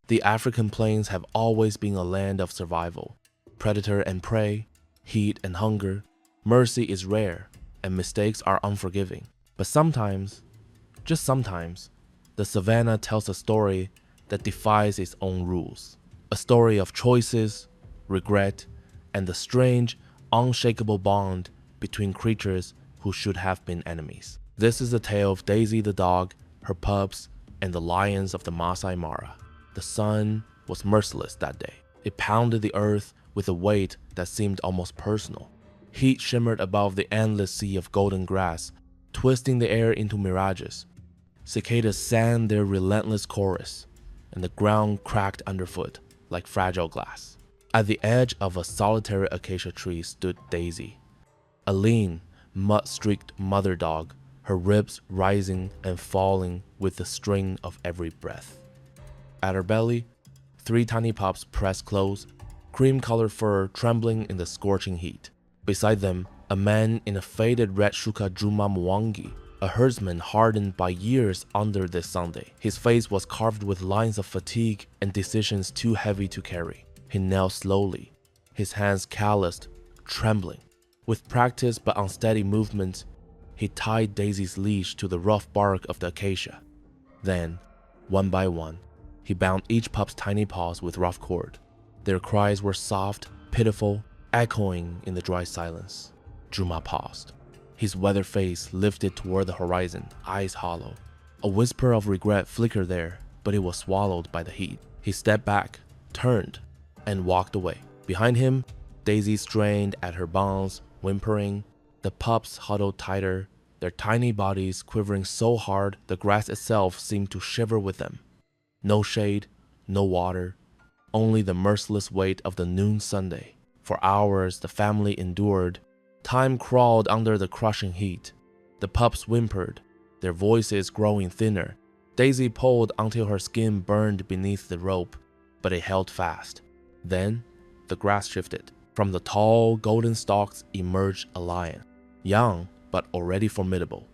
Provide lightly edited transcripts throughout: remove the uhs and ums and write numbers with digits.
The African plains have always been a land of survival. Predator and prey, heat and hunger, mercy is rare, and mistakes are unforgiving. But sometimes, just sometimes, the savannah tells a story that defies its own rules. A story of choices, regret, and the strange, unshakable bond between creatures who should have been enemies. This is the tale of Daisy the dog, her pups, and the lions of the Masai Mara. The sun was merciless that day. It pounded the earth with a weight that seemed almost personal. Heat shimmered above the endless sea of golden grass, twisting the air into mirages. Cicadas sang their relentless chorus, and the ground cracked underfoot like fragile glass. At the edge of a solitary acacia tree stood Daisy, a lean, mud-streaked mother dog, her ribs rising and falling with the strain of every breath. At her belly, 3 tiny pups pressed close, cream-colored fur trembling in the scorching heat. Beside them, a man in a faded red shuka Juma Mwangi, a herdsman hardened by years under this Sunday. His face was carved with lines of fatigue and decisions too heavy to carry. He knelt slowly, his hands calloused, trembling. With practiced but unsteady movements, he tied Daisy's leash to the rough bark of the acacia. Then, one by one, he bound each pup's tiny paws with rough cord. Their cries were soft, pitiful, echoing in the dry silence. Juma paused, his weathered face lifted toward the horizon, eyes hollow. A whisper of regret flickered there, but it was swallowed by the heat. He stepped back, turned, and walked away. Behind him, Daisy strained at her bonds, whimpering. The pups huddled tighter, their tiny bodies quivering so hard the grass itself seemed to shiver with them. No shade, no water, only the merciless weight of the noon Sunday. For hours the family endured. Time crawled under the crushing heat. The pups whimpered, their voices growing thinner. Daisy pulled until her skin burned beneath the rope, but it held fast. Then, the grass shifted. From the tall, golden stalks emerged a lion, young but already formidable.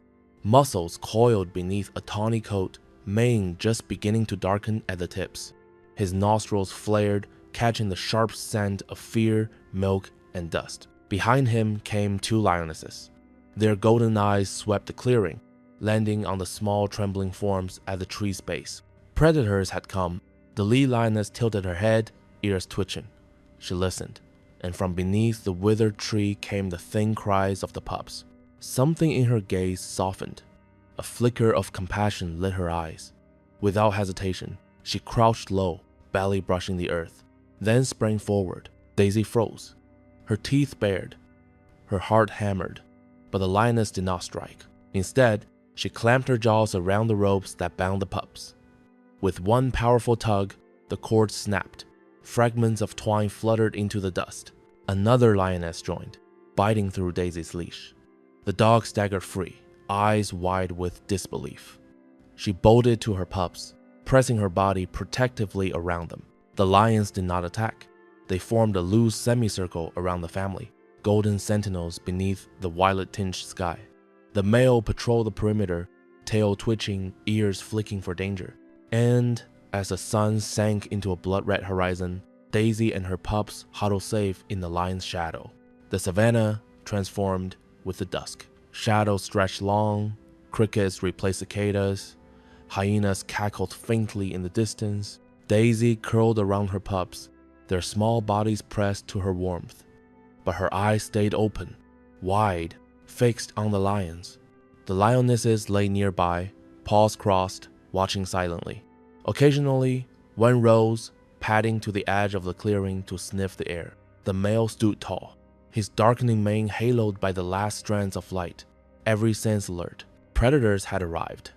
Muscles coiled beneath a tawny coat, mane just beginning to darken at the tips. His nostrils flared, catching the sharp scent of fear, milk, and dust. Behind him came 2 lionesses. Their golden eyes swept the clearing, landing on the small trembling forms at the tree's base. Predators had come. The lead lioness tilted her head, ears twitching. She listened, and from beneath the withered tree came the thin cries of the pups. Something in her gaze softened. A flicker of compassion lit her eyes. Without hesitation, she crouched low, belly brushing the earth, then sprang forward. Daisy froze, her teeth bared, her heart hammered, but the lioness did not strike. Instead, she clamped her jaws around the ropes that bound the pups. With one powerful tug, the cord snapped. Fragments of twine fluttered into the dust. Another lioness joined, biting through Daisy's leash. The dog staggered free, eyes wide with disbelief. She bolted to her pups, pressing her body protectively around them. The lions did not attack. They formed a loose semicircle around the family, golden sentinels beneath the violet-tinged sky. The male patrolled the perimeter, tail twitching, ears flicking for danger. And as the sun sank into a blood-red horizon, Daisy and her pups huddled safe in the lion's shadow. The savannah transformed with the dusk. Shadows stretched long, crickets replaced cicadas, hyenas cackled faintly in the distance. Daisy curled around her pups, their small bodies pressed to her warmth. But her eyes stayed open, wide, fixed on the lions. The lionesses lay nearby, paws crossed, watching silently. Occasionally, one rose, padding to the edge of the clearing to sniff the air. The male stood tall, his darkening mane haloed by the last strands of light, every sense alert. Predators had arrived,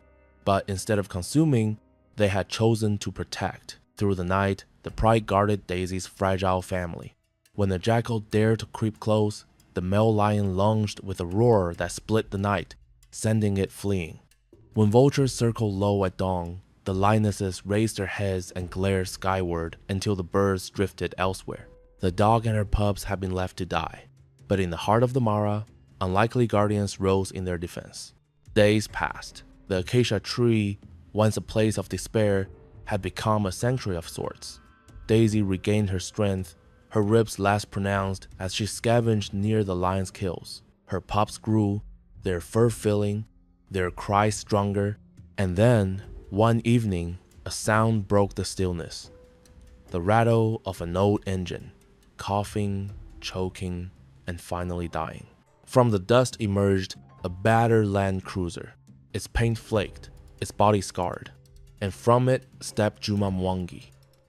but instead of consuming, they had chosen to protect. Through the night, the pride guarded Daisy's fragile family. When the jackal dared to creep close, the male lion lunged with a roar that split the night, sending it fleeing. When vultures circled low at dawn, the lionesses raised their heads and glared skyward until the birds drifted elsewhere. The dog and her pups had been left to die, but in the heart of the Mara, unlikely guardians rose in their defense. Days passed. The acacia tree, once a place of despair, had become a sanctuary of sorts. Daisy regained her strength, her ribs less pronounced as she scavenged near the lion's kills. Her pups grew, their fur filling, their cries stronger, and then, one evening, a sound broke the stillness. The rattle of an old engine, coughing, choking, and finally dying. From the dust emerged a battered land cruiser, its paint flaked, its body scarred, and from it stepped Juma,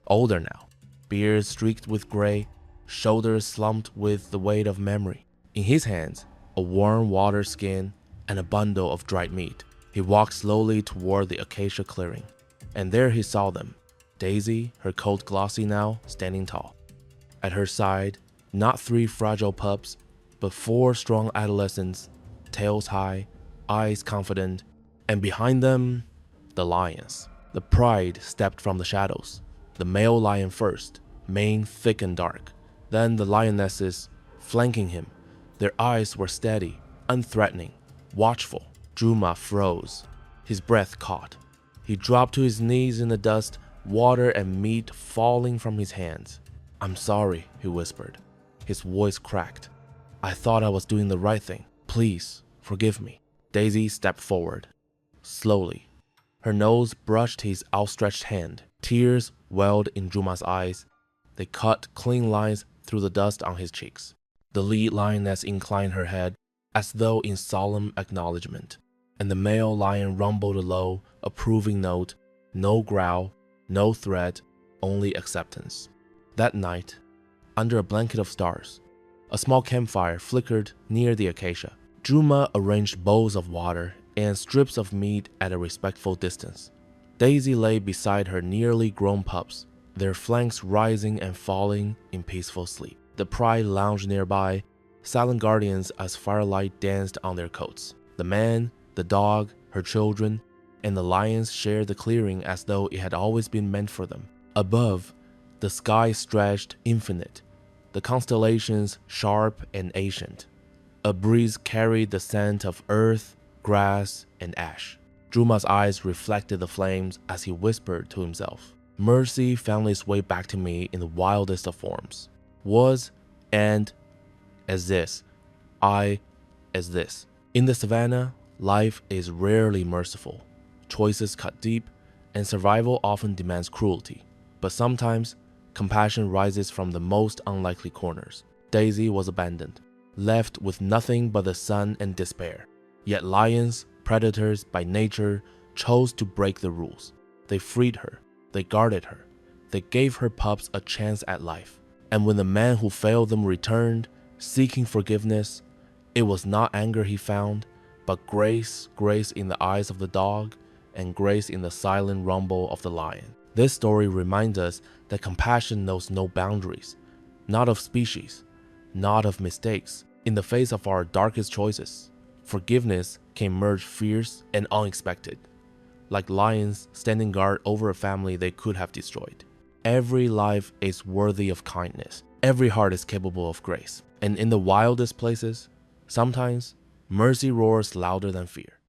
older now, beard streaked with gray, shoulders slumped with the weight of memory. In his hands, a warm water skin and a bundle of dried meat. He walked slowly toward the acacia clearing, and there he saw them. Daisy, her coat glossy now, standing tall. At her side, not 3 fragile pups, but 4 strong adolescents, tails high, eyes confident, and behind them, the lions. The pride stepped from the shadows. The male lion first, mane thick and dark. Then the lionesses, flanking him. Their eyes were steady, unthreatening, watchful. Juma froze. His breath caught. He dropped to his knees in the dust, water and meat falling from his hands. "I'm sorry," he whispered. His voice cracked. "I thought I was doing the right thing. Please, forgive me." Daisy stepped forward. Slowly. Her nose brushed his outstretched hand. Tears welled in Juma's eyes. They cut clean lines through the dust on his cheeks. The lead lioness inclined her head, as though in solemn acknowledgement, and the male lion rumbled a low, approving note, no growl, no threat, only acceptance. That night, under a blanket of stars, a small campfire flickered near the acacia. Juma arranged bowls of water and strips of meat at a respectful distance. Daisy lay beside her nearly grown pups, their flanks rising and falling in peaceful sleep. The pride lounged nearby, silent guardians as firelight danced on their coats. The man, the dog, her children, and the lions shared the clearing as though it had always been meant for them. Above, the sky stretched infinite, the constellations sharp and ancient. A breeze carried the scent of earth, grass, and ash. Juma's eyes reflected the flames as he whispered to himself. Mercy found its way back to me in the wildest of forms. Was, and, as this. I, as this. In the savannah, life is rarely merciful. Choices cut deep, and survival often demands cruelty. But sometimes, compassion rises from the most unlikely corners. Daisy was abandoned, left with nothing but the sun and despair. Yet lions, predators by nature, chose to break the rules. They freed her. They guarded her. They gave her pups a chance at life. And when the man who failed them returned, seeking forgiveness, it was not anger he found, but grace in the eyes of the dog, and grace in the silent rumble of the lion. This story reminds us that compassion knows no boundaries, not of species, not of mistakes. In the face of our darkest choices, forgiveness can emerge fierce and unexpected, like lions standing guard over a family they could have destroyed. Every life is worthy of kindness. Every heart is capable of grace. And in the wildest places, sometimes mercy roars louder than fear.